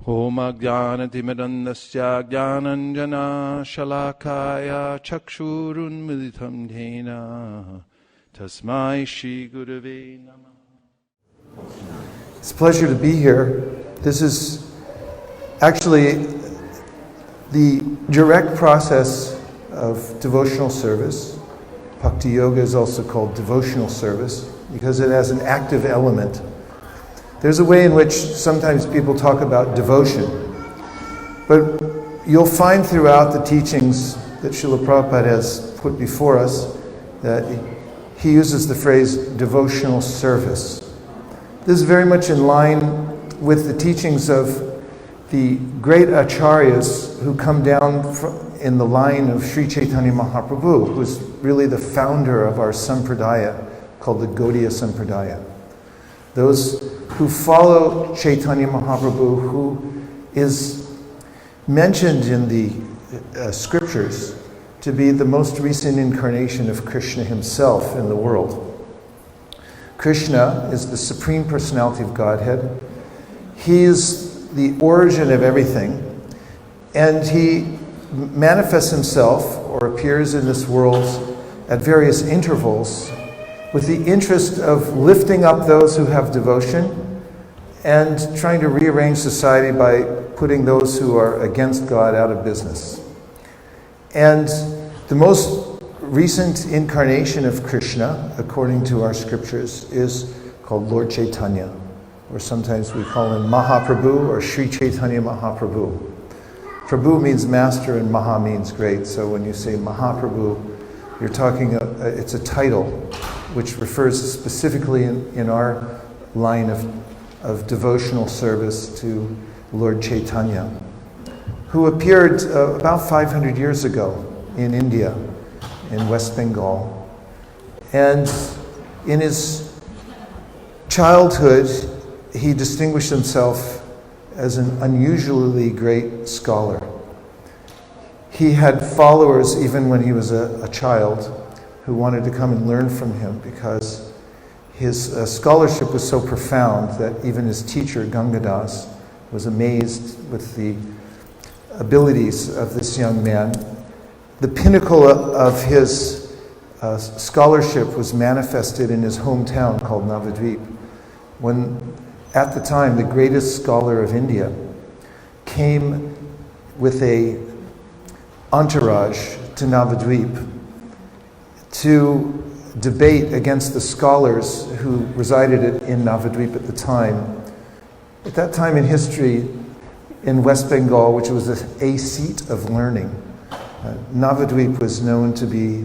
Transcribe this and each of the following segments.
Om Ajnanatimidandasya Jnananjana Shalakaya Chakshurunmilitam Yena Tasmai Shri Gurave Namah. It's a pleasure to be here. This is actually the direct process of devotional service. Bhakti Yoga is also called devotional service because it has an active element. There's a way in which sometimes people talk about devotion, but you'll find throughout the teachings that Srila Prabhupada has put before us that he uses the phrase devotional service. This is very much in line with the teachings of the great acharyas who come down in the line of Sri Chaitanya Mahaprabhu, who is really the founder of our sampradaya called the Gaudiya Sampradaya. Those who follow Chaitanya Mahaprabhu, who is mentioned in the scriptures to be the most recent incarnation of Krishna himself in the world. Krishna is the Supreme Personality of Godhead. He is the origin of everything, and he manifests himself or appears in this world at various intervals with the interest of lifting up those who have devotion and trying to rearrange society by putting those who are against God out of business. And the most recent incarnation of Krishna, according to our scriptures, is called Lord Chaitanya, or sometimes we call him Mahaprabhu or Sri Chaitanya Mahaprabhu. Prabhu means master and Maha means great, so when you say Mahaprabhu, you're talking, it's a title which refers specifically in our line of devotional service to Lord Chaitanya, who appeared about 500 years ago in India, in West Bengal. And in his childhood, he distinguished himself as an unusually great scholar. He had followers even when he was a child who wanted to come and learn from him because his scholarship was so profound that even his teacher, Gangadas, was amazed with the abilities of this young man. The pinnacle of his scholarship was manifested in his hometown called Navadvip, when at the time the greatest scholar of India came with a entourage to Navadvip to debate against the scholars who resided in Navadvip at the time. At that time in history, in West Bengal, which was a seat of learning, Navadvip was known to be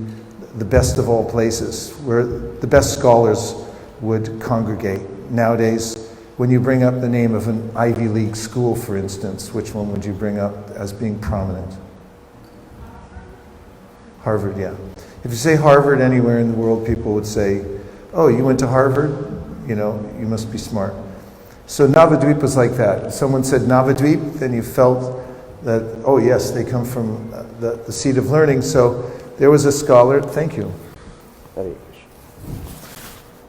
the best of all places, where the best scholars would congregate. Nowadays, when you bring up the name of an Ivy League school, for instance, which one would you bring up as being prominent? Harvard, yeah. If you say Harvard anywhere in the world, people would say, oh, you went to Harvard? You know, you must be smart. So Navadvip was like that. If someone said Navadvip, then you felt that, oh yes, they come from the seat of learning. So there was a scholar, thank you.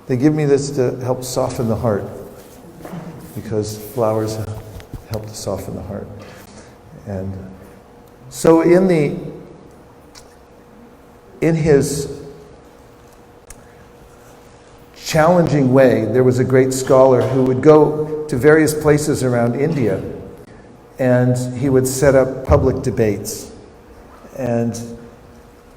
They give me this to help soften the heart, because flowers help to soften the heart. And so in his challenging way, there was a great scholar who would go to various places around India, and he would set up public debates. And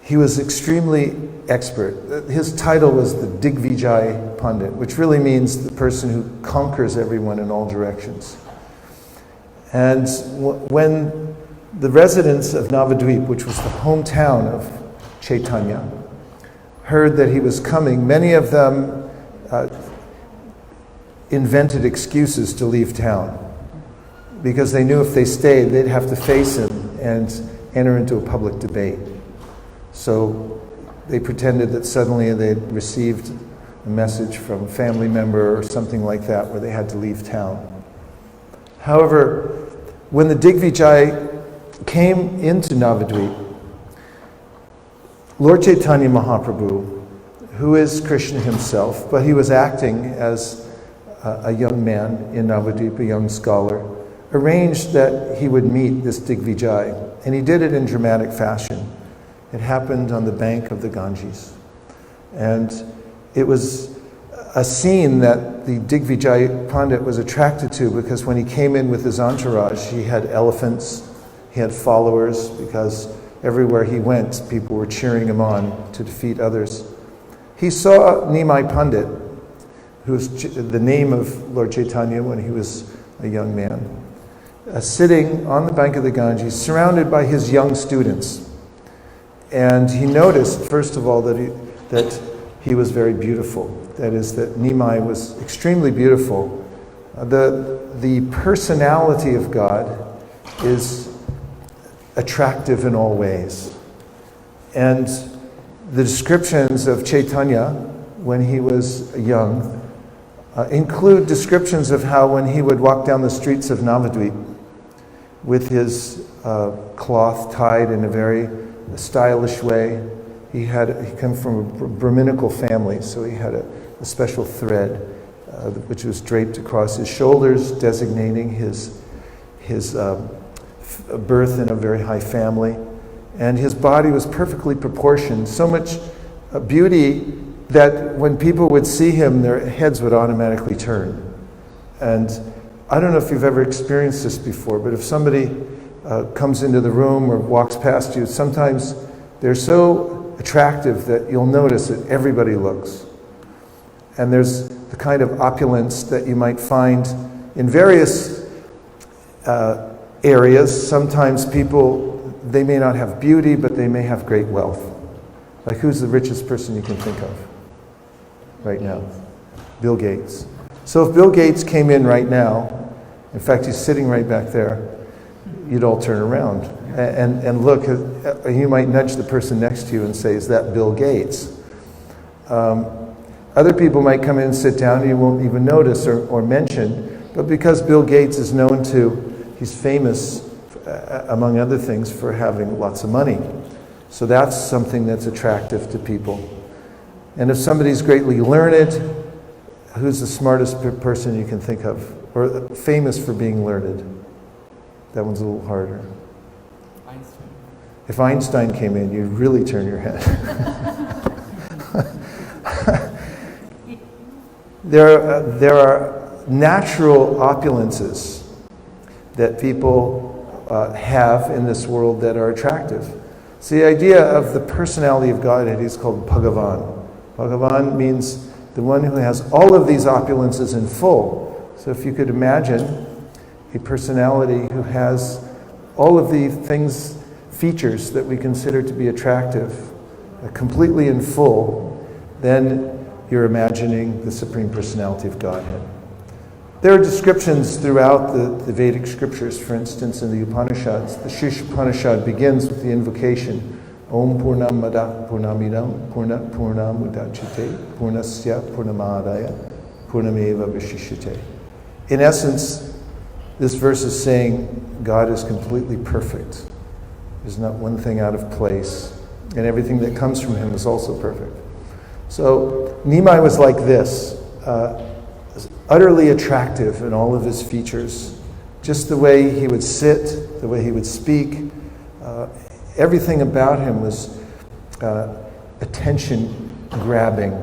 he was extremely expert. His title was the Digvijay Pandit, which really means the person who conquers everyone in all directions. And when the residents of Navadvip, which was the hometown of Chaitanya, heard that he was coming, many of them invented excuses to leave town because they knew if they stayed, they'd have to face him and enter into a public debate. So they pretended that suddenly they'd received a message from a family member or something like that where they had to leave town. However, when the Digvijay came into Navadvip, Lord Chaitanya Mahaprabhu, who is Krishna himself, but he was acting as a young man in Navadvip, a young scholar, arranged that he would meet this Digvijay, and he did it in dramatic fashion. It happened on the bank of the Ganges. And it was a scene that the Digvijay Pandit was attracted to, because when he came in with his entourage, he had elephants, he had followers, because everywhere he went, people were cheering him on to defeat others. He saw Nimai Pandit, who was the name of Lord Chaitanya when he was a young man, sitting on the bank of the Ganges, surrounded by his young students. And he noticed, first of all, that he was very beautiful. That is, that Nimai was extremely beautiful. The personality of God is attractive in all ways. And the descriptions of Chaitanya when he was young include descriptions of how when he would walk down the streets of Navadvip with his cloth tied in a very stylish way. He came from a Brahminical family, so he had a special thread which was draped across his shoulders, designating his birth in a very high family. And his body was perfectly proportioned, so much beauty that when people would see him, their heads would automatically turn. And I don't know if you've ever experienced this before, but if somebody comes into the room or walks past you, sometimes they're so attractive that you'll notice that everybody looks. And there's the kind of opulence that you might find in various areas. Sometimes people, they may not have beauty, but they may have great wealth. Like, who's the richest person you can think of right now? Bill Gates. So if Bill Gates came in right now, in fact, he's sitting right back there, you'd all turn around and look. You might nudge the person next to you and say, is that Bill Gates? Other people might come in and sit down and you won't even notice or mention, but because Bill Gates is known to, he's famous, among other things, for having lots of money. So that's something that's attractive to people. And if somebody's greatly learned, who's the smartest person you can think of? Or famous for being learned? That one's a little harder. Einstein. If Einstein came in, you'd really turn your head. There are natural opulences that people have in this world that are attractive. So the idea of the personality of Godhead is called Bhagavan. Bhagavan means the one who has all of these opulences in full. So if you could imagine a personality who has all of the features that we consider to be attractive, completely in full, then you're imagining the Supreme Personality of Godhead. There are descriptions throughout the Vedic scriptures. For instance, in the Upanishads, the Shish Upanishad begins with the invocation, Om Purnam Madah Purnamidam Purnat Purnam Udachyate Purnasya Purnamadaya Purnameva Vishishyate. In essence, this verse is saying God is completely perfect. There's not one thing out of place, and everything that comes from him is also perfect. So Nimai was like this, utterly attractive in all of his features. Just the way he would sit, the way he would speak, everything about him was attention-grabbing.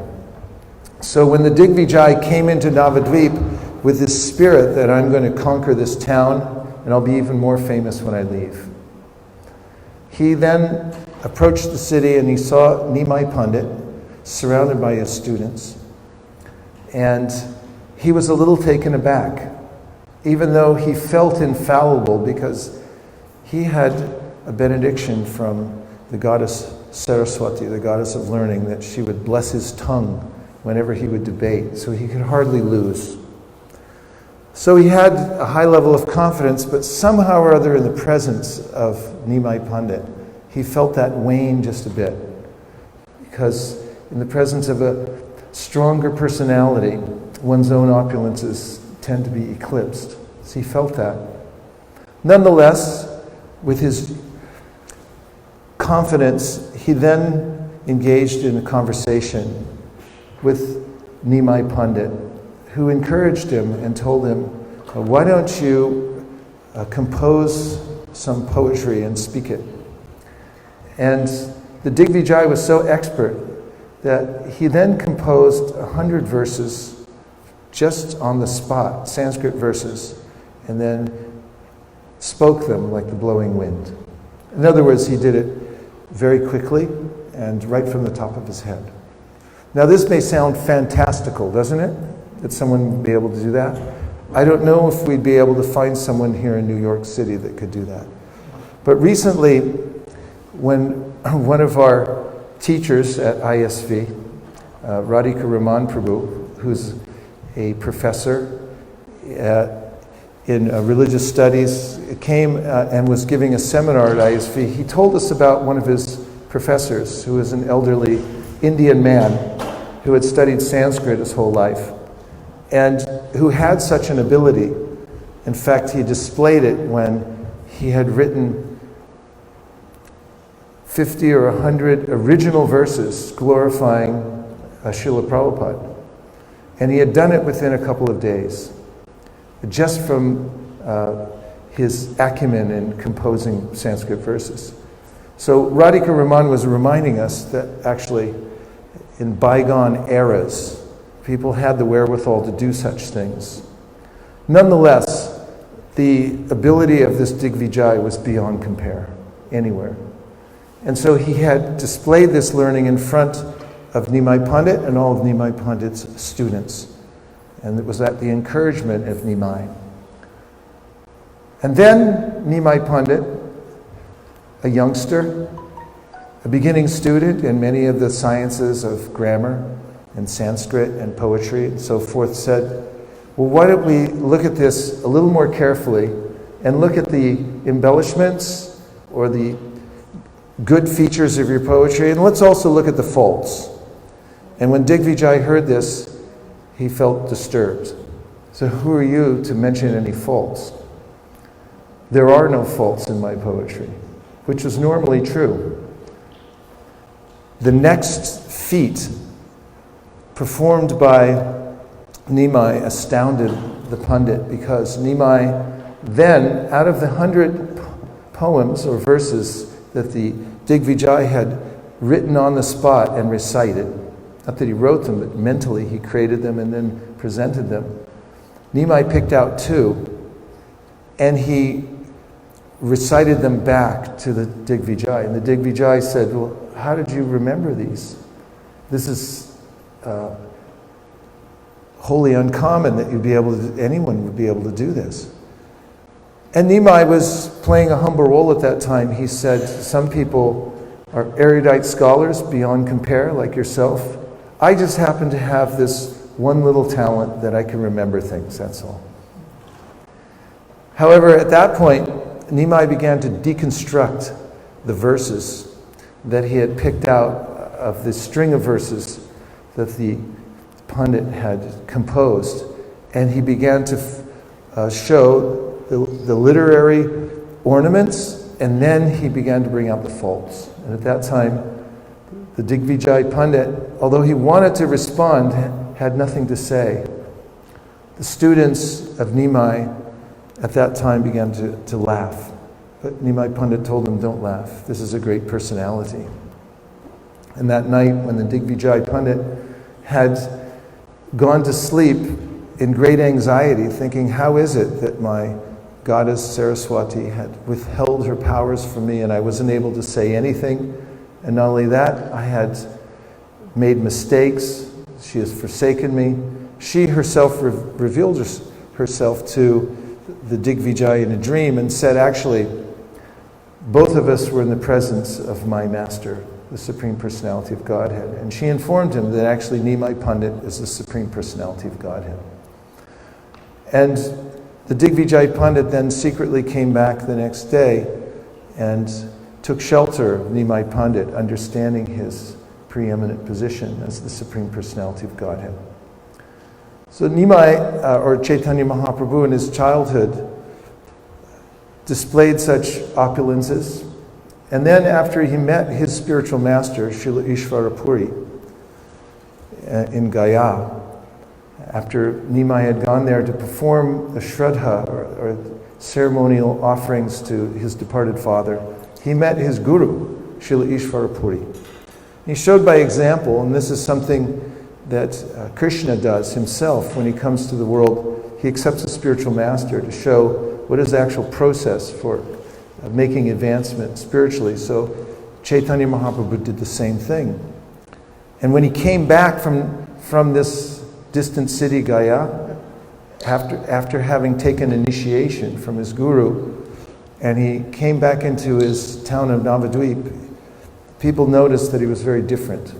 So when the Digvijay came into Navadvip with this spirit that I'm going to conquer this town and I'll be even more famous when I leave, he then approached the city and he saw Nimai Pandit surrounded by his students. And he was a little taken aback, even though he felt infallible because he had a benediction from the goddess Saraswati, the goddess of learning, that she would bless his tongue whenever he would debate, so he could hardly lose. So he had a high level of confidence, but somehow or other in the presence of Nimai Pandit, he felt that wane just a bit. Because in the presence of a stronger personality, one's own opulences tend to be eclipsed. So he felt that. Nonetheless, with his confidence, he then engaged in a conversation with Nimai Pandit, who encouraged him and told him, why don't you compose some poetry and speak it. And the Digvijay was so expert that he then composed 100 verses just on the spot, Sanskrit verses, and then spoke them like the blowing wind. In other words, he did it very quickly and right from the top of his head. Now this may sound fantastical, doesn't it? That someone would be able to do that? I don't know if we'd be able to find someone here in New York City that could do that. But recently, when one of our teachers at ISV, Radhika Raman Prabhu, who's a professor in religious studies, came and was giving a seminar at ISV, he told us about one of his professors who was an elderly Indian man who had studied Sanskrit his whole life and who had such an ability. In fact, he displayed it when he had written 50 or 100 original verses glorifying Srila Prabhupada. And he had done it within a couple of days, just from his acumen in composing Sanskrit verses. So Radhika Raman was reminding us that actually in bygone eras, people had the wherewithal to do such things. Nonetheless, the ability of this Digvijay was beyond compare, anywhere. And so he had displayed this learning in front of Nimai Pandit and all of Nimai Pandit's students. And it was at the encouragement of Nimai. And then Nimai Pandit, a youngster, a beginning student in many of the sciences of grammar and Sanskrit and poetry and so forth, said, well, why don't we look at this a little more carefully and look at the embellishments or the good features of your poetry, and let's also look at the faults. And when Digvijay heard this, he felt disturbed. So who are you to mention any faults? There are no faults in my poetry, which was normally true. The next feat performed by Nimai astounded the Pandit, because Nimai then, out of the 100 poems or verses that the Digvijay had written on the spot and recited, not that he wrote them, but mentally he created them and then presented them, Nimai picked out 2, and he recited them back to the Digvijay. And the Digvijay said, well, how did you remember these? This is wholly uncommon that you'd be able to, anyone would be able to do this. And Nimai was playing a humble role at that time. He said, some people are erudite scholars beyond compare, like yourself. I just happen to have this one little talent that I can remember things, that's all. However, at that point, Nimai began to deconstruct the verses that he had picked out of the string of verses that the Pandit had composed, and he began to show the literary ornaments, and then he began to bring out the faults. And at that time, the Digvijay Pandit, although he wanted to respond, had nothing to say. The students of Nimai at that time began to laugh. But Nimai Pandit told them, don't laugh. This is a great personality. And that night, when the Digvijay Pandit had gone to sleep in great anxiety, thinking, how is it that my goddess Saraswati had withheld her powers from me and I wasn't able to say anything? And not only that, I had made mistakes. She has forsaken me. She herself revealed herself to the Digvijay in a dream and said, actually, both of us were in the presence of my master, the Supreme Personality of Godhead. And she informed him that actually Nimai Pandit is the Supreme Personality of Godhead. And the Digvijay Pandit then secretly came back the next day and took shelter of Nimai Pandit, understanding his preeminent position as the Supreme Personality of Godhead. So Nimai, or Chaitanya Mahaprabhu, in his childhood displayed such opulences. And then after he met his spiritual master, Srila Ishvara Puri, in Gaya, after Nimai had gone there to perform the Shraddha, or ceremonial offerings to his departed father, he met his guru, Srila Ishvara Puri. He showed by example, and this is something that Krishna does himself when he comes to the world. He accepts a spiritual master to show what is the actual process for making advancement spiritually. So Chaitanya Mahaprabhu did the same thing. And when he came back from this distant city, Gaya, after having taken initiation from his guru, and he came back into his town of Navadvip, people noticed that he was very different.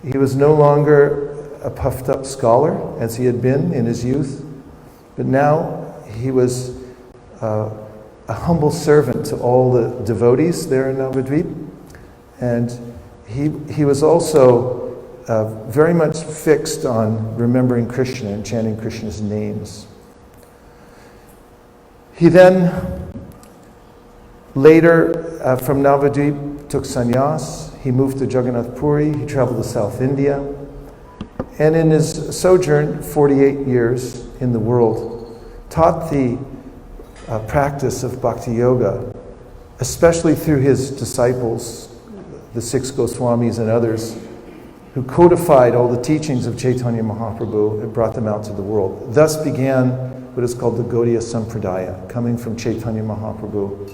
He was no longer a puffed up scholar as he had been in his youth, but now he was a humble servant to all the devotees there in Navadvip, and he was also very much fixed on remembering Krishna and chanting Krishna's names. He then, later from Navadvip, took sannyas. He moved to Jagannath Puri. He traveled to South India. And in his sojourn, 48 years in the world, taught the practice of bhakti yoga, especially through his disciples, the 6 Goswamis and others, who codified all the teachings of Chaitanya Mahaprabhu and brought them out to the world. Thus began what is called the Gaudiya Sampradaya, coming from Chaitanya Mahaprabhu.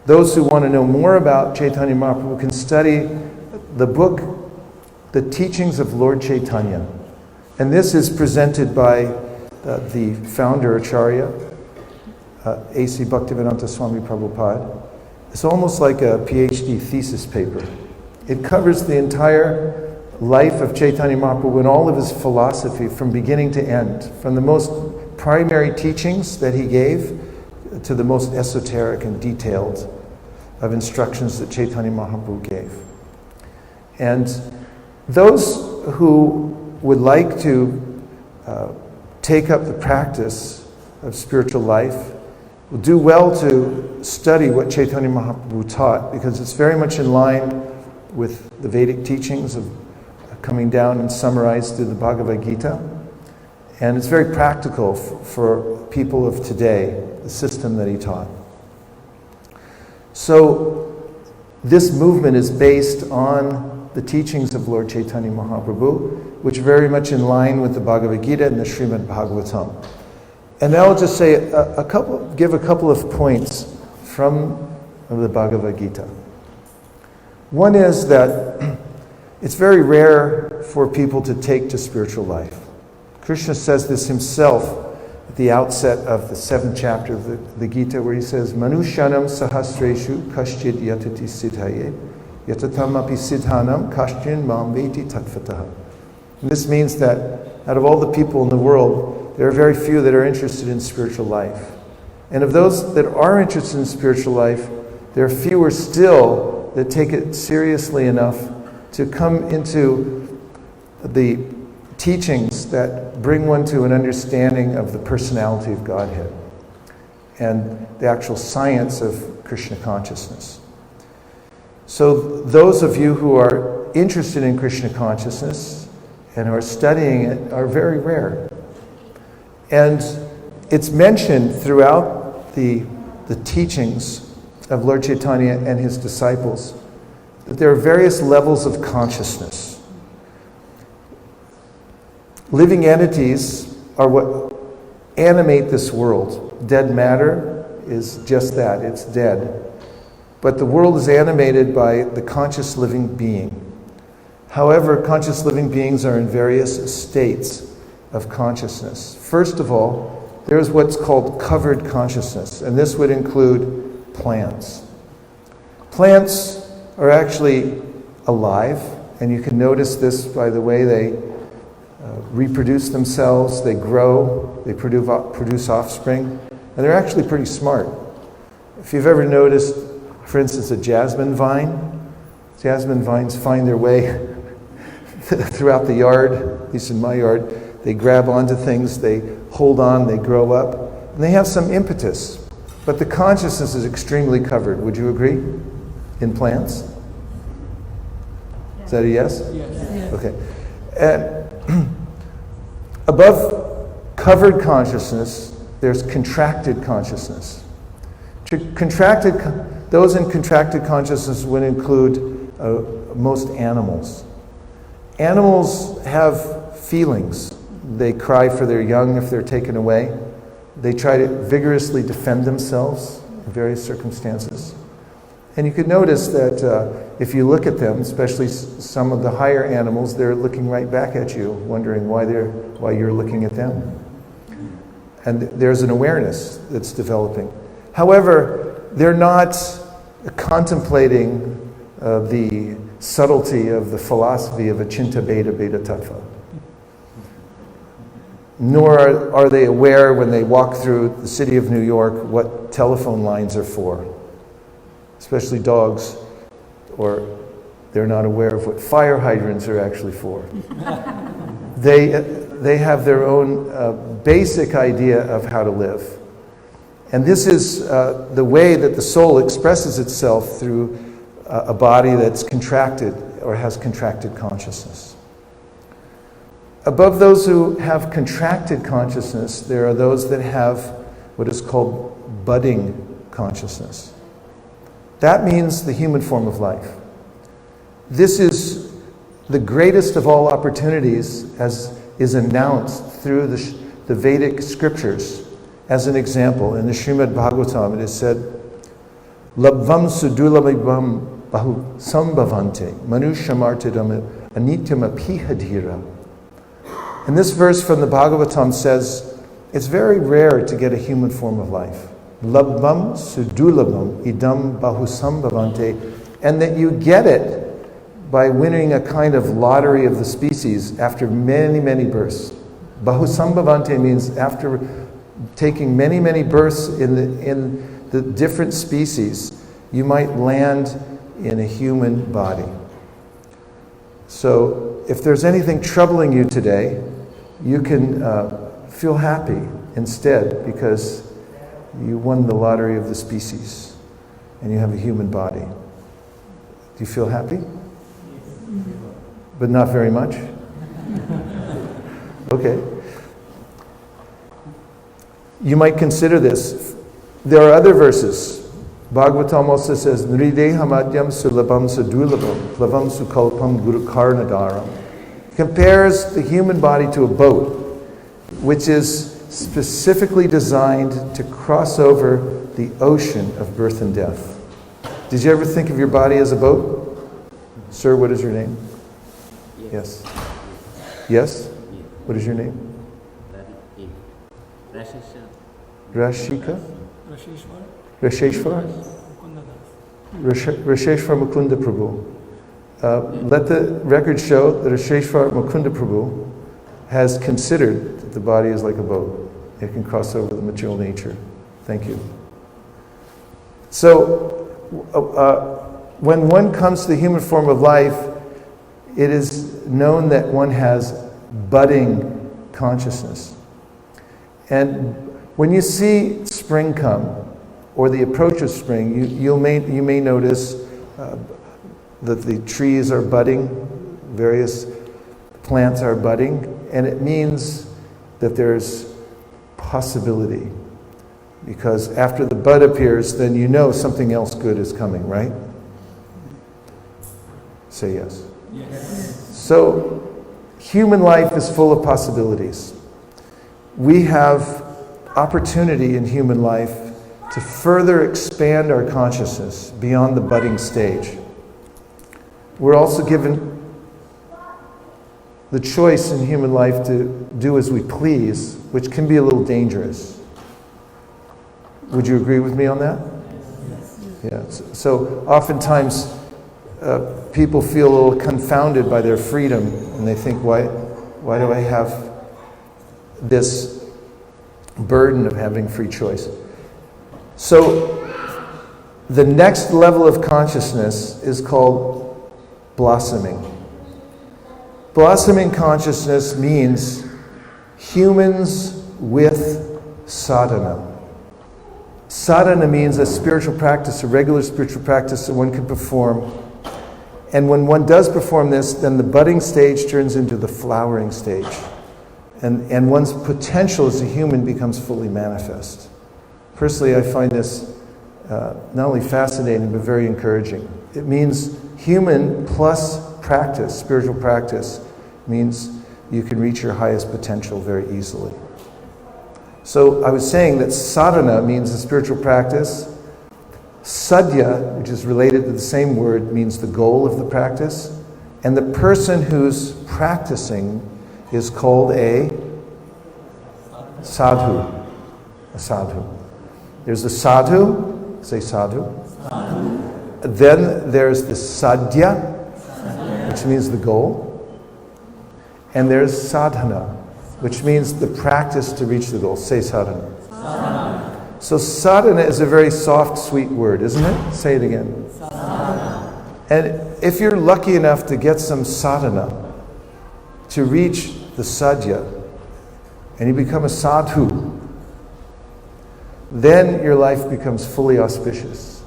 Those who want to know more about Chaitanya Mahaprabhu can study the book, The Teachings of Lord Chaitanya. And this is presented by the founder, Acharya, A.C. Bhaktivedanta Swami Prabhupada. It's almost like a PhD thesis paper. It covers the entire life of Chaitanya Mahaprabhu and all of his philosophy from beginning to end, from the most primary teachings that he gave to the most esoteric and detailed of instructions that Chaitanya Mahaprabhu gave. And those who would like to take up the practice of spiritual life will do well to study what Chaitanya Mahaprabhu taught, because it's very much in line with the Vedic teachings of coming down and summarized through the Bhagavad Gita. And it's very practical for people of today, the system that he taught. So this movement is based on the teachings of Lord Chaitanya Mahaprabhu, which are very much in line with the Bhagavad Gita and the Srimad Bhagavatam. And now I'll just say give a couple of points from the Bhagavad Gita. One is that it's very rare for people to take to spiritual life. Krishna says this himself at the outset of the 7th chapter of the Gita, where he says, Manushyanam sahasreshu kaschid yatati siddhaye yatatam api siddhanam kaschin mam veti tattvataha. And this means that out of all the people in the world, there are very few that are interested in spiritual life. And of those that are interested in spiritual life, there are fewer still that take it seriously enough to come into the teachings that bring one to an understanding of the personality of Godhead and the actual science of Krishna consciousness. So those of you who are interested in Krishna consciousness and who are studying it are very rare. And it's mentioned throughout the teachings of Lord Chaitanya and his disciples that there are various levels of consciousness. Living entities are what animate this world. Dead matter is just that, it's dead. But the world is animated by the conscious living being. However, conscious living beings are in various states of consciousness. First of all, there's what's called covered consciousness, and this would include plants. Plants are actually alive, and you can notice this by the way they reproduce themselves, they grow, they produce offspring, and they're actually pretty smart. If you've ever noticed, for instance, a jasmine vines find their way throughout the yard, at least in my yard. They grab onto things, they hold on, they grow up, and they have some impetus. But the consciousness is extremely covered. Would you agree? In plants? Is that a yes? Yes. Okay. And above covered consciousness, there's contracted consciousness. Those in contracted consciousness would include most animals. Animals have feelings. They cry for their young if they're taken away. They try to vigorously defend themselves in various circumstances. And you could notice that if you look at them, especially some of the higher animals, they're looking right back at you, wondering why you're looking at them. And there's an awareness that's developing. However, they're not contemplating the subtlety of the philosophy of Achinta Bheda Bheda Tattva. Nor are they aware when they walk through the city of New York what telephone lines are for. Especially dogs, or they're not aware of what fire hydrants are actually for. They have their own basic idea of how to live. And this is the way that the soul expresses itself through a body that's contracted or has contracted consciousness. Above those who have contracted consciousness, there are those that have what is called budding consciousness. That means the human form of life. This is the greatest of all opportunities, as is announced through the Vedic scriptures. As an example, in the Srimad Bhagavatam, it is said, Labvam sudulabham bahu sambhavante manushamartidam anityam apihadhira. And this verse from the Bhagavatam says, it's very rare to get a human form of life. Labvam sudulabham idam bahu sambhavante, and that you get it by winning a kind of lottery of the species after many, many births. Bahu sambhavante means after taking many, many births in the different species, you might land in a human body. So if there's anything troubling you today, you can feel happy instead, because you won the lottery of the species and you have a human body. Do you feel happy? But not very much? Okay. You might consider this. There are other verses. Bhagavatam also says, Nridehamadyam sulabham sudulabham plavam sukalpam guru karnadaram. Compares the human body to a boat, which is specifically designed to cross over the ocean of birth and death. Did you ever think of your body as a boat? Sir, what is your name? Yes. Yes? What is your name? Rashika? Rasheshwar? Rasheshwar Mukunda Prabhu. Let the record show that Rasheshwar Mukunda Prabhu has considered that the body is like a boat. It can cross over the material nature. Thank you. So, when one comes to the human form of life, it is known that one has budding consciousness. And when you see spring come, or the approach of spring, you may notice that the trees are budding, various plants are budding, and it means that there's possibility. Because after the bud appears, then you know something else good is coming, right? Say yes. Yes. So, human life is full of possibilities. We have opportunity in human life to further expand our consciousness beyond the budding stage. We're also given the choice in human life to do as we please, which can be a little dangerous. Would you agree with me on that? Yes. Yeah. So oftentimes people feel a little confounded by their freedom, and they think, why do I have this burden of having free choice? So the next level of consciousness is called blossoming. Blossoming consciousness means humans with sadhana. Sadhana means a spiritual practice, a regular spiritual practice that one can perform. And when one does perform this, then the budding stage turns into the flowering stage. and one's potential as a human becomes fully manifest. Personally, I find this not only fascinating, but very encouraging. It means human plus practice, spiritual practice, means you can reach your highest potential very easily. So I was saying that sadhana means a spiritual practice. Sadhya, which is related to the same word, means the goal of the practice. And the person who's practicing is called a sadhu. A sadhu. There's the sadhu, say sadhu. Then there's the sadhya, which means the goal. And there's sadhana, which means the practice to reach the goal. Say sadhana. So sadhana is a very soft, sweet word, isn't it? Say it again. Sadhana. And if you're lucky enough to get some sadhana, to reach the sadhya, and you become a sadhu, then your life becomes fully auspicious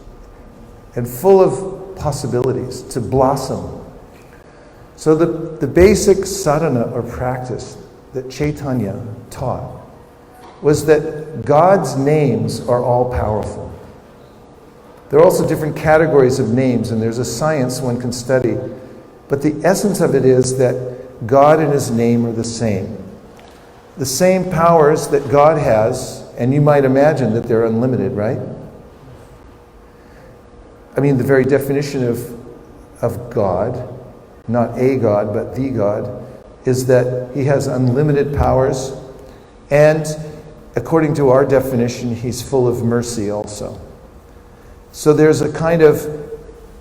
and full of possibilities to blossom. So the basic sadhana or practice that Chaitanya taught was that God's names are all powerful. There are also different categories of names, and there's a science one can study. But the essence of it is that God and His name are the same. The same powers that God has, and you might imagine that they're unlimited, right? I mean, the very definition of God, not a God, but the God, is that He has unlimited powers, and according to our definition, He's full of mercy also. So there's a kind of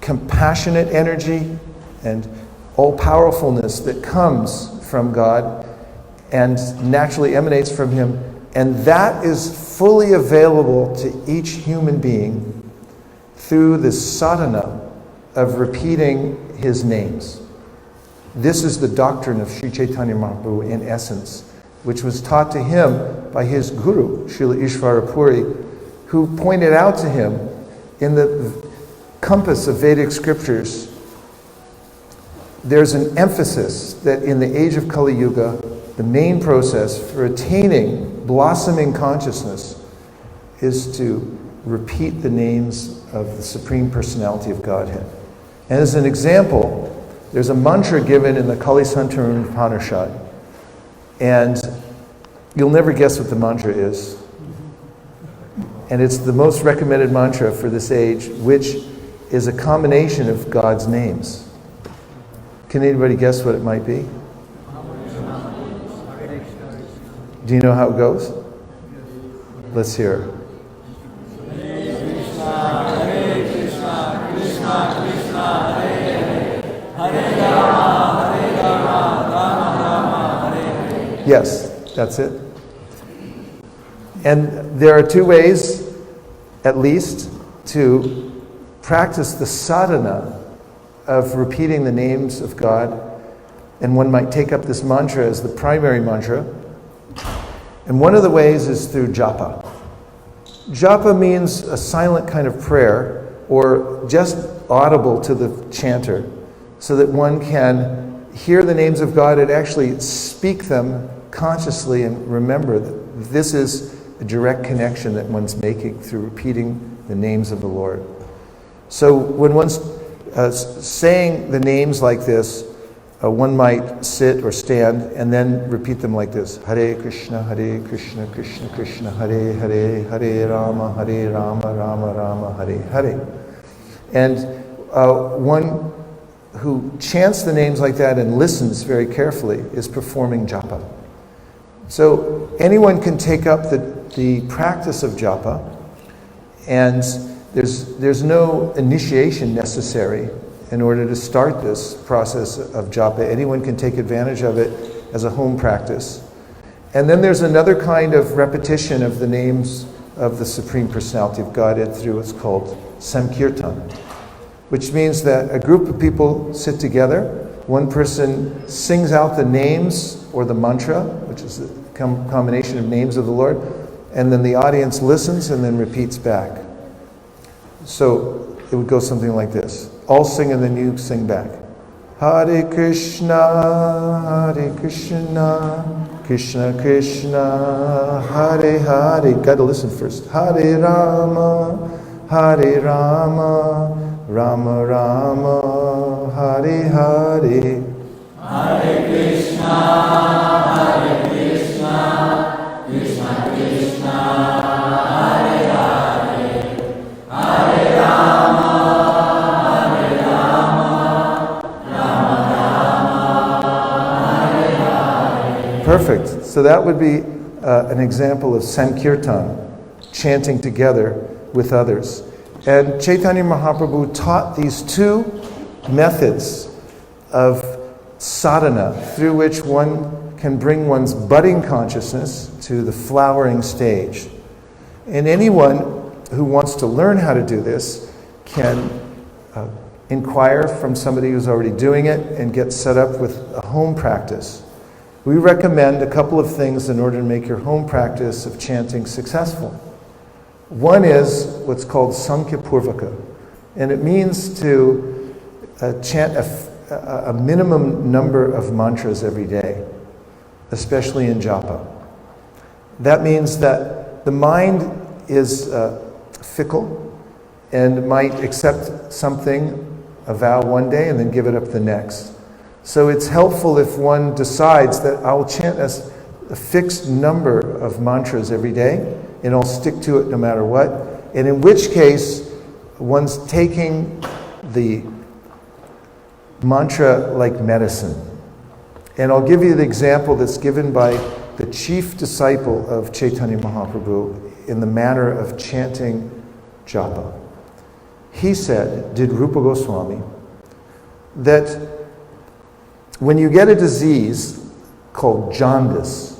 compassionate energy and all-powerfulness that comes from God and naturally emanates from Him, and that is fully available to each human being through the sadhana of repeating His names. This is the doctrine of Sri Chaitanya Mahaprabhu in essence, which was taught to him by his guru, Srila Ishvara Puri, who pointed out to him in the compass of Vedic scriptures, there's an emphasis that in the age of Kali Yuga, the main process for attaining blossoming consciousness is to repeat the names of the Supreme Personality of Godhead. And as an example, there's a mantra given in the Kali Santarun Upanishad, and you'll never guess what the mantra is. And it's the most recommended mantra for this age, which is a combination of God's names. Can anybody guess what it might be? Do you know how it goes? Let's hear. Yes, that's it. And there are two ways, at least, to practice the sadhana of repeating the names of God. And one might take up this mantra as the primary mantra. And one of the ways is through japa. Japa means a silent kind of prayer, or just audible to the chanter, so that one can hear the names of God and actually speak them consciously and remember that this is a direct connection that one's making through repeating the names of the Lord. So when one's saying the names like this, one might sit or stand and then repeat them like this. Hare Krishna, Krishna Krishna, Hare Hare, Hare Rama, Rama Rama, Hare Hare. And one who chants the names like that and listens very carefully is performing japa. So anyone can take up the practice of japa, and there's no initiation necessary in order to start this process of japa. Anyone can take advantage of it as a home practice. And then there's another kind of repetition of the names of the Supreme Personality of Godhead through what's called Sankirtan, which means that a group of people sit together, one person sings out the names or the mantra, which is a combination of names of the Lord, and then the audience listens and then repeats back. So it would go something like this. I'll sing and then you sing back. Hare Krishna, Krishna Krishna, Hare Hare. Got to listen first. Hare Rama, Hare Rama, Rama Rama, Hare Hare. Hare Krishna, Hare Krishna, Krishna Krishna, Hare Hare, Hare Rama, Hare Rama, Rama Rama, Hare Hare. Perfect. So that would be an example of Sankirtan, chanting together with others. And Chaitanya Mahaprabhu taught these two methods of sadhana through which one can bring one's budding consciousness to the flowering stage. And anyone who wants to learn how to do this can inquire from somebody who's already doing it and get set up with a home practice. We recommend a couple of things in order to make your home practice of chanting successful. One is what's called Sankhya Purvaka, and it means to chant a minimum number of mantras every day, especially in japa. That means that the mind is fickle and might accept something, a vow one day, and then give it up the next. So it's helpful if one decides that I'll chant a fixed number of mantras every day, and I'll stick to it no matter what. And in which case, one's taking the mantra like medicine. And I'll give you the example that's given by the chief disciple of Chaitanya Mahaprabhu in the manner of chanting japa. He said, did Rupa Goswami, that when you get a disease called jaundice,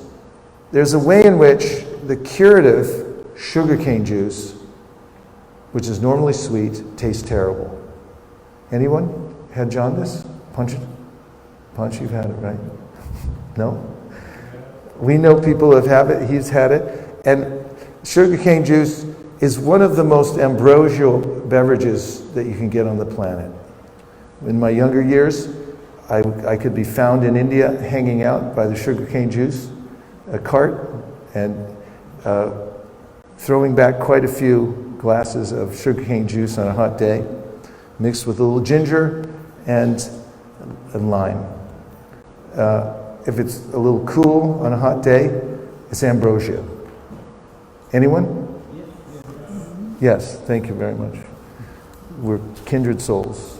there's a way in which the curative sugarcane juice, which is normally sweet, tastes terrible. Anyone had jaundice? Punch, you've had it, right? No? We know people who have it, he's had it. And sugarcane juice is one of the most ambrosial beverages that you can get on the planet. In my younger years, I could be found in India hanging out by the sugarcane juice, a cart, and throwing back quite a few glasses of sugarcane juice on a hot day, mixed with a little ginger and lime. If it's a little cool on a hot day, it's ambrosia. Anyone? Yes, thank you very much. We're kindred souls.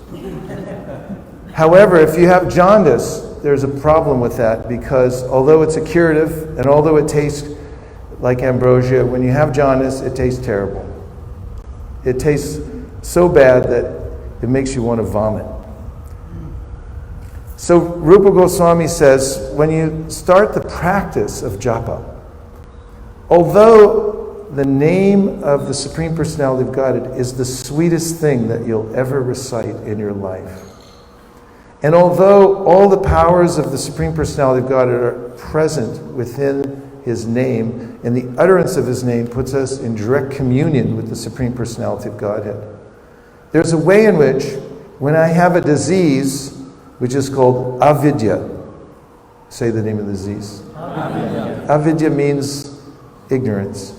However, if you have jaundice, there's a problem with that because although it's a curative and although it tastes like ambrosia, when you have jaundice, it tastes terrible. It tastes so bad that it makes you want to vomit. So Rupa Goswami says, when you start the practice of japa, although the name of the Supreme Personality of Godhead is the sweetest thing that you'll ever recite in your life, and although all the powers of the Supreme Personality of Godhead are present within His name, and the utterance of His name puts us in direct communion with the Supreme Personality of Godhead, there's a way in which, when I have a disease, which is called avidya, say the name of the disease. Avidya means ignorance.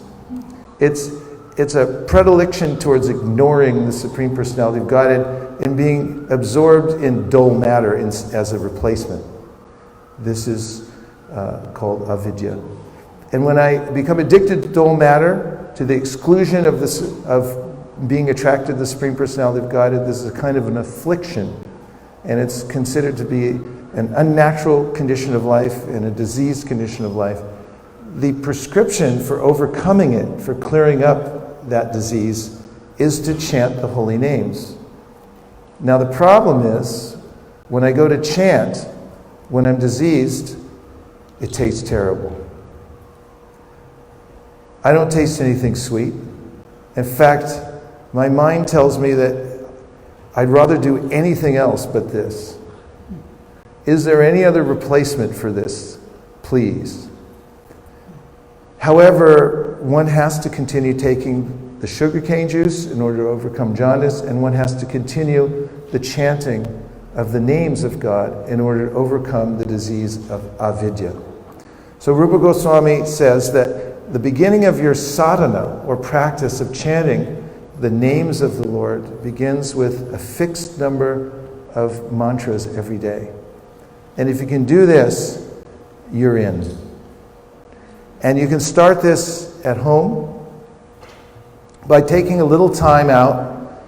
It's a predilection towards ignoring the Supreme Personality of Godhead and being absorbed in dull matter as a replacement. This is called avidya. And when I become addicted to dull matter, to the exclusion of being attracted to the Supreme Personality of Godhead, this is a kind of an affliction. And it's considered to be an unnatural condition of life and a diseased condition of life. The prescription for overcoming it, for clearing up that disease, is to chant the holy names. Now the problem is, when I go to chant, when I'm diseased, it tastes terrible. I don't taste anything sweet. In fact, my mind tells me that I'd rather do anything else but this. Is there any other replacement for this? Please. However, one has to continue taking the sugarcane juice in order to overcome jaundice, and one has to continue the chanting of the names of God in order to overcome the disease of avidya. So Rupa Goswami says that the beginning of your sadhana, or practice of chanting the names of the Lord, begins with a fixed number of mantras every day. And if you can do this, you're in. And you can start this at home by taking a little time out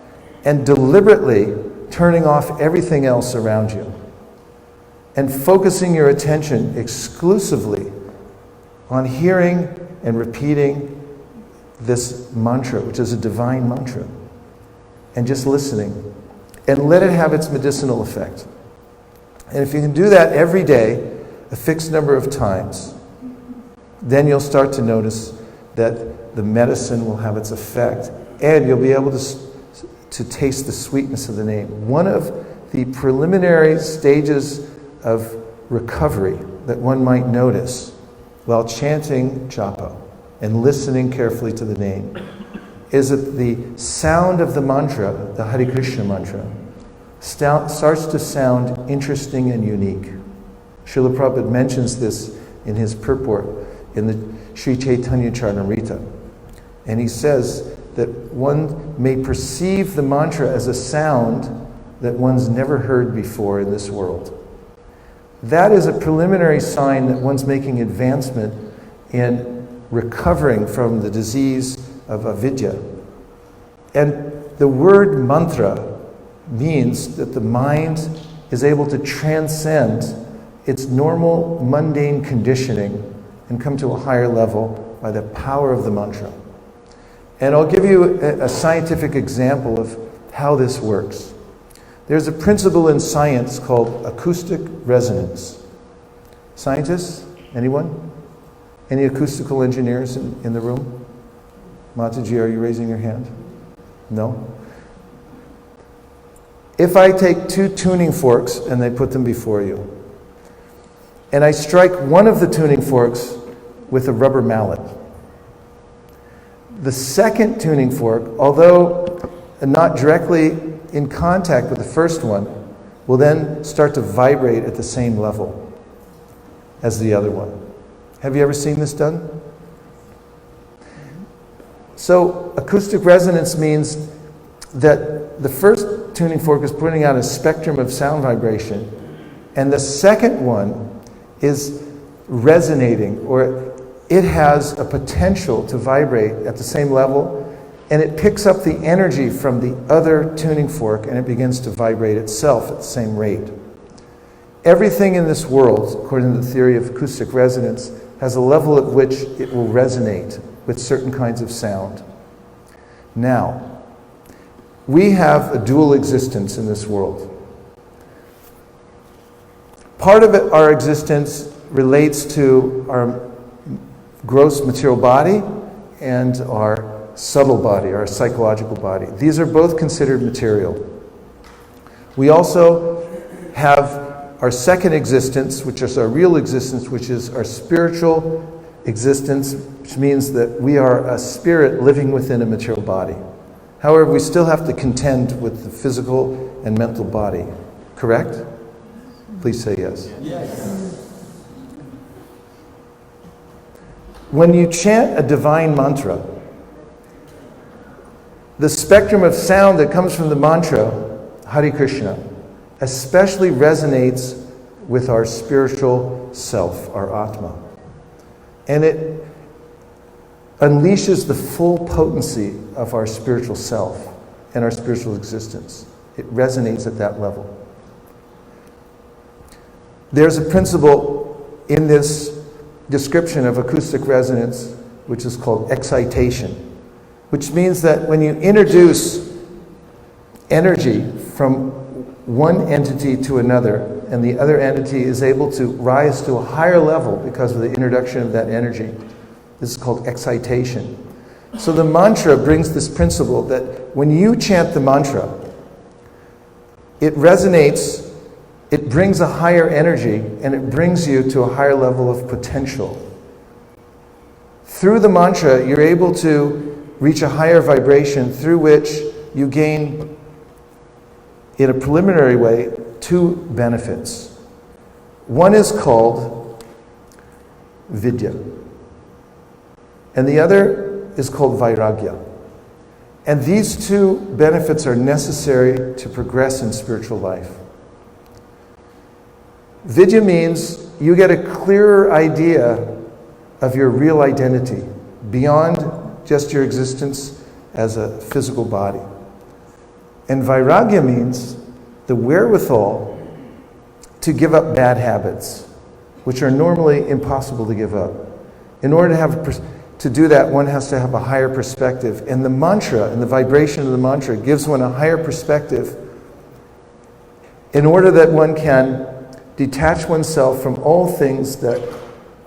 and deliberately turning off everything else around you and focusing your attention exclusively on hearing and repeating this mantra, which is a divine mantra, and just listening, and let it have its medicinal effect. And if you can do that every day, a fixed number of times, then you'll start to notice that the medicine will have its effect, and you'll be able to taste the sweetness of the name. One of the preliminary stages of recovery that one might notice while chanting japa and listening carefully to the name is that the sound of the mantra, the Hare Krishna mantra, starts to sound interesting and unique. Srila Prabhupada mentions this in his purport in the Sri Chaitanya Charitamrita. And he says that one may perceive the mantra as a sound that one's never heard before in this world. That is a preliminary sign that one's making advancement in recovering from the disease of avidya. And the word mantra means that the mind is able to transcend its normal mundane conditioning and come to a higher level by the power of the mantra. And I'll give you a scientific example of how this works. There's a principle in science called acoustic resonance. Scientists? Anyone? Any acoustical engineers in the room? Mataji, are you raising your hand? No? If I take two tuning forks and I put them before you, and I strike one of the tuning forks with a rubber mallet, the second tuning fork, although not directly in contact with the first one, will then start to vibrate at the same level as the other one. Have you ever seen this done? So acoustic resonance means that the first tuning fork is putting out a spectrum of sound vibration, and the second one is resonating, or it has a potential to vibrate at the same level, and it picks up the energy from the other tuning fork and it begins to vibrate itself at the same rate. Everything in this world, according to the theory of acoustic resonance, has a level at which it will resonate with certain kinds of sound. Now, we have a dual existence in this world. Part of our existence relates to our gross material body and our subtle body, our psychological body. These are both considered material. We also have our second existence, which is our real existence, which is our spiritual existence, which means that we are a spirit living within a material body. However, we still have to contend with the physical and mental body. Correct? Please say yes. Yes. When you chant a divine mantra, the spectrum of sound that comes from the mantra, Hare Krishna, especially resonates with our spiritual self, our Atma. And it unleashes the full potency of our spiritual self and our spiritual existence. It resonates at that level. There's a principle in this description of acoustic resonance which is called excitation, which means that when you introduce energy from one entity to another, and the other entity is able to rise to a higher level because of the introduction of that energy, this is called excitation. So the mantra brings this principle that when you chant the mantra, it resonates, it brings a higher energy, and it brings you to a higher level of potential. Through the mantra, you're able to reach a higher vibration through which you gain, in a preliminary way, two benefits. One is called vidya. And the other is called vairagya. And these two benefits are necessary to progress in spiritual life. Vidya means you get a clearer idea of your real identity beyond just your existence as a physical body. And vairagya means the wherewithal to give up bad habits, which are normally impossible to give up. In order to do that, one has to have a higher perspective. And the mantra and the vibration of the mantra gives one a higher perspective in order that one can detach oneself from all things that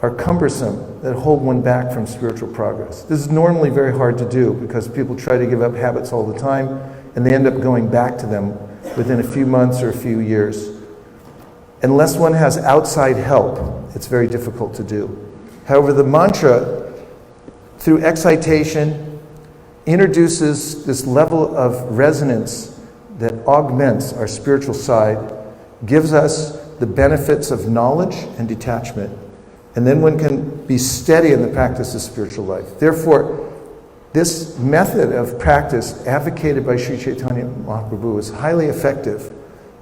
are cumbersome, that hold one back from spiritual progress. This is normally very hard to do because people try to give up habits all the time and they end up going back to them within a few months or a few years. Unless one has outside help, it's very difficult to do. However, the mantra, through excitation, introduces this level of resonance that augments our spiritual side, gives us the benefits of knowledge and detachment, and then one can be steady in the practice of spiritual life. Therefore, this method of practice advocated by Sri Chaitanya Mahaprabhu is highly effective,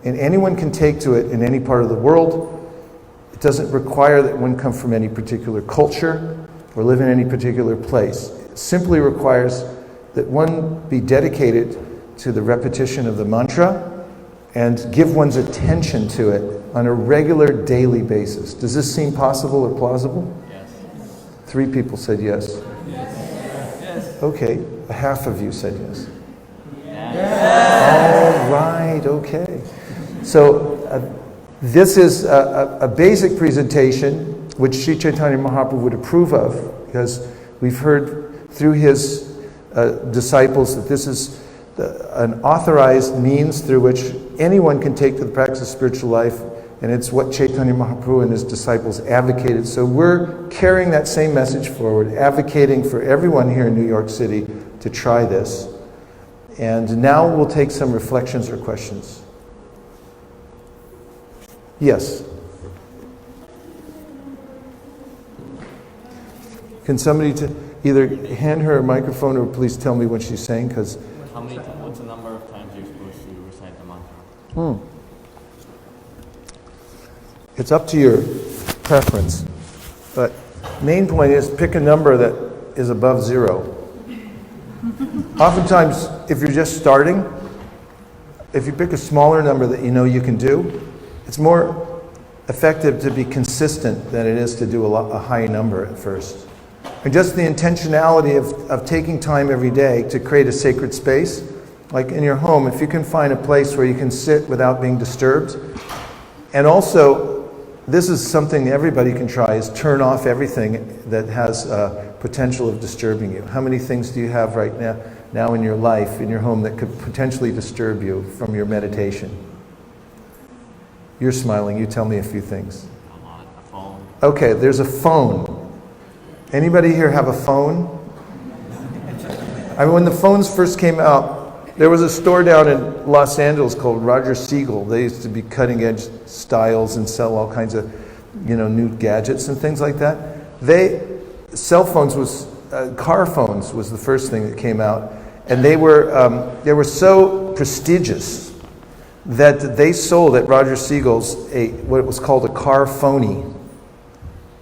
and anyone can take to it in any part of the world. It doesn't require that one come from any particular culture or live in any particular place. It simply requires that one be dedicated to the repetition of the mantra and give one's attention to it on a regular daily basis. Does this seem possible or plausible? Yes. 3 people said yes. Yes. Okay, half of you said yes. Yes. All right, okay. So this is a basic presentation which Sri Chaitanya Mahaprabhu would approve of, because we've heard through his disciples that this is an authorized means through which anyone can take to the practice of spiritual life, and it's what Chaitanya Mahaprabhu and his disciples advocated. So we're carrying that same message forward, advocating for everyone here in New York City to try this. And now we'll take some reflections or questions. Yes? Can somebody either hand her a microphone or please tell me what she's saying, because... What's the number of times you're supposed to recite the mantra? It's up to your preference. But main point is pick a number that is above 0. Oftentimes, if you're just starting, if you pick a smaller number that you know you can do, it's more effective to be consistent than it is to do a high number at first. And just the intentionality of taking time every day to create a sacred space, like in your home, if you can find a place where you can sit without being disturbed. And also, this is something everybody can try, is turn off everything that has potential of disturbing you. How many things do you have right now in your life, in your home, that could potentially disturb you from your meditation? You're smiling, you tell me a few things. A phone. Okay, there's a phone. Anybody here have a phone? I mean, when the phones first came out, there was a store down in Los Angeles called Roger Siegel. They used to be cutting edge styles and sell all kinds of, new gadgets and things like that. Cell phones car phones was the first thing that came out, and they were so prestigious that they sold at Roger Siegel's what was called a car phony.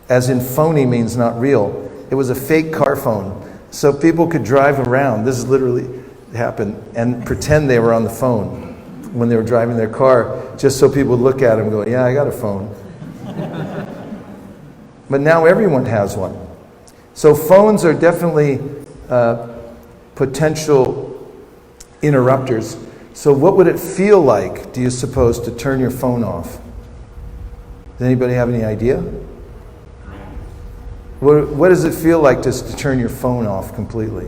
As in phony means not real. It was a fake car phone. So people could drive around, this is literally happened, and pretend they were on the phone when they were driving their car, just so people would look at them and go, yeah, I got a phone. But now everyone has one. So phones are definitely potential interrupters. So what would it feel like, do you suppose, to turn your phone off? Does anybody have any idea? What does it feel like just to turn your phone off completely?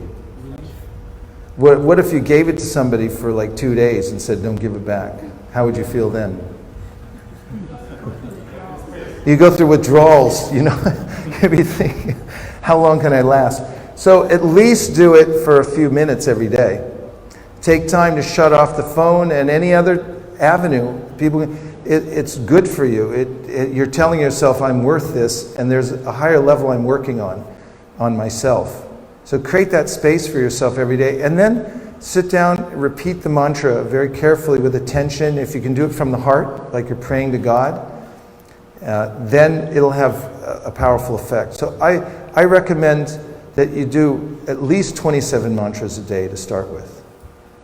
What if you gave it to somebody for like 2 days and said, don't give it back? How would you feel then? You go through withdrawals, You'd be thinking, how long can I last? So at least do it for a few minutes every day. Take time to shut off the phone and any other avenue, it's good for you. You're telling yourself, I'm worth this, and there's a higher level I'm working on myself. So create that space for yourself every day, and then sit down, repeat the mantra very carefully with attention. If you can do it from the heart, like you're praying to God, then it'll have a powerful effect. So I recommend that you do at least 27 mantras a day to start with.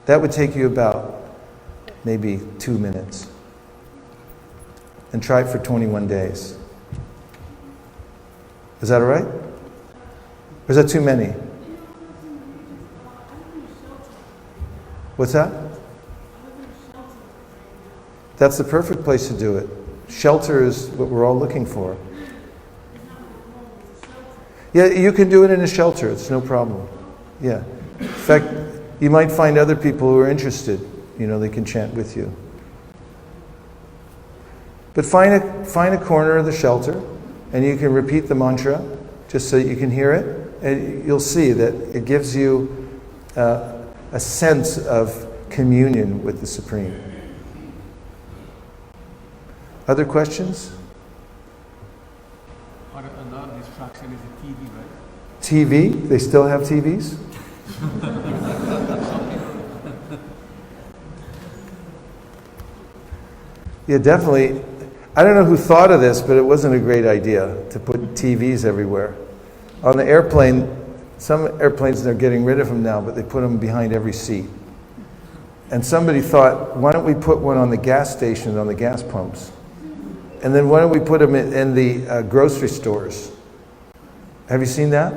That would take you about maybe 2 minutes. And try it for 21 days. Is that all right? Or is that too many? What's that? That's the perfect place to do it. Shelter is what we're all looking for. Yeah, you can do it in a shelter. It's no problem. Yeah. In fact, you might find other people who are interested. They can chant with you. But find a corner of the shelter, and you can repeat the mantra just so you can hear it, and you'll see that it gives you a sense of communion with the Supreme. Other questions? Another distraction is the TV, right? TV? They still have TVs? Yeah, definitely. I don't know who thought of this, but it wasn't a great idea to put TVs everywhere. On the airplane, some airplanes, they're getting rid of them now, but they put them behind every seat. And somebody thought, why don't we put one on the gas stations, on the gas pumps? And then why don't we put them in the grocery stores? Have you seen that?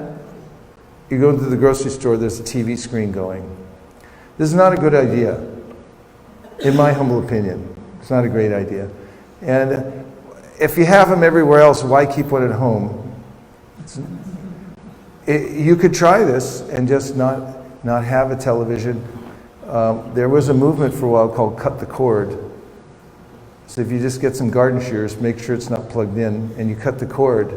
You go into the grocery store, there's a TV screen going. This is not a good idea, in my humble opinion. It's not a great idea. And if you have them everywhere else, why keep one at home? You could try this and just not have a television. There was a movement for a while called Cut the Cord. So if you just get some garden shears, make sure it's not plugged in, and you cut the cord,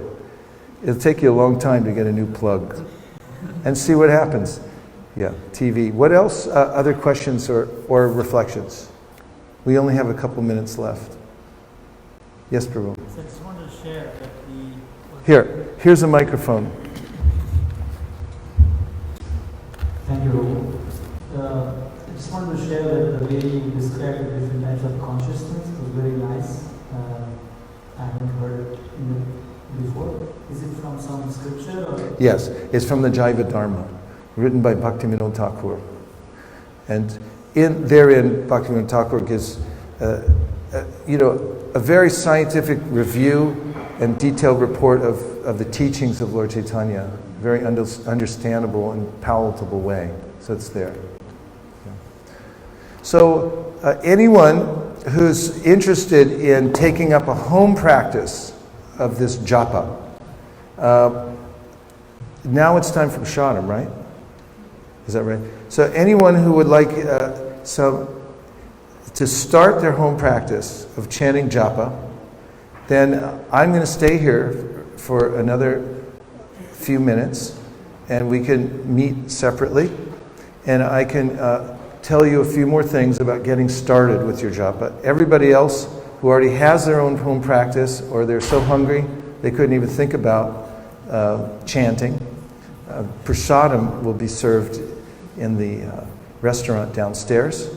it'll take you a long time to get a new plug. And see what happens. Yeah, TV. What else? Other questions or reflections? We only have a couple minutes left. Yes, Prabhu. So I just wanted to share that Here's a microphone. Thank you. I just wanted to share that the way you described the different types of consciousness was very nice. I haven't heard it before. Is it from some scripture? Or? Yes, it's from the Jaiva Dharma, written by Bhaktivinoda Thakur. And therein, Bhaktivinoda Thakur gives a very scientific review and detailed report of the teachings of Lord Chaitanya, very understandable and palatable way. So it's there. Yeah. So anyone who's interested in taking up a home practice of this japa, now it's time for prasadam, right? Is that right? So anyone who would like to start their home practice of chanting japa, then I'm going to stay here for another few minutes, and we can meet separately, and I can tell you a few more things about getting started with your japa. Everybody else who already has their own home practice, or they're so hungry they couldn't even think about chanting, prasadam will be served in the restaurant downstairs.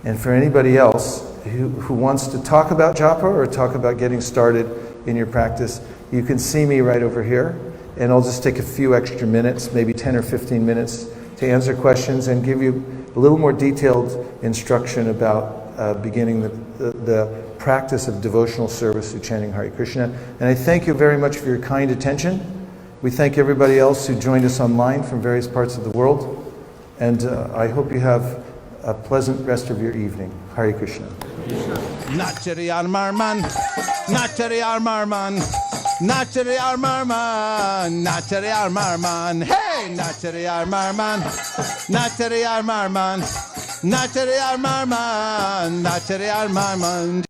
And for anybody else who wants to talk about japa or talk about getting started in your practice, you can see me right over here, and I'll just take a few extra minutes, maybe 10 or 15 minutes, to answer questions and give you a little more detailed instruction about beginning the practice of devotional service through chanting Hare Krishna. And I thank you very much for your kind attention. We thank everybody else who joined us online from various parts of the world. And I hope you have a pleasant rest of your evening. Hare Krishna. Nachari Armarman, Nachari Armarman, Nachari Armarman, Nachari Armarman, hey, Nachari Armarman, Nachari Armarman, Nachari Armarman, Nachari Armarman.